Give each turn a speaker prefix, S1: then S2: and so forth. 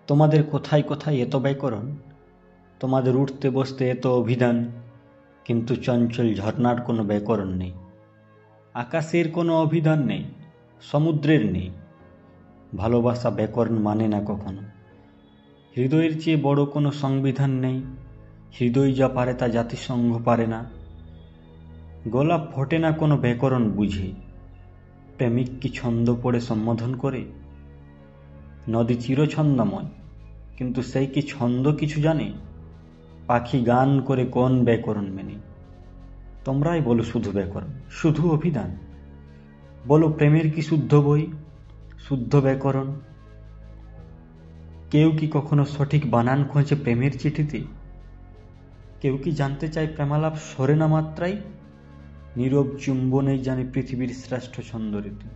S1: তোমাদের কোথায় কোথায় এত ব্যাকরণ, তোমাদের উঠতে বসতে এত অভিধান, কিন্তু চঞ্চল ঝর্ণার কোনো ব্যাকরণ নেই। আকাশের কোনো অভিধান নেই, সমুদ্রের নেই। ভালোবাসা ব্যাকরণ মানে না কখনো। হৃদয়ের চেয়ে বড় কোনো সংবিধান নেই। হৃদয় যা পারে তা জাতিসংঘ পারে না। গোলাপ ফোটে না কোনো ব্যাকরণ বুঝে। প্রেমিক কি ছন্দ পড়ে সম্বোধন করে? নদী চিরছন্দময়, কিন্তু সেই কি ছন্দ কিছু জানে? পাখি গান করে কোন ব্যাকরণ মেনে? তোমরাই বলো শুধু ব্যাকরণ, শুধু অভিধান। বলো প্রেমের কি শুদ্ধ বই, শুদ্ধ ব্যাকরণ? কেউ কি কখনো সঠিক বানান খোঁজে প্রেমের চিঠিতে? কেউ কি জানতে চায় প্রেমালাপ সরে না মাত্রাই? নীরব চুম্বনেই জানে পৃথিবীর শ্রেষ্ঠ ছন্দ রীতি।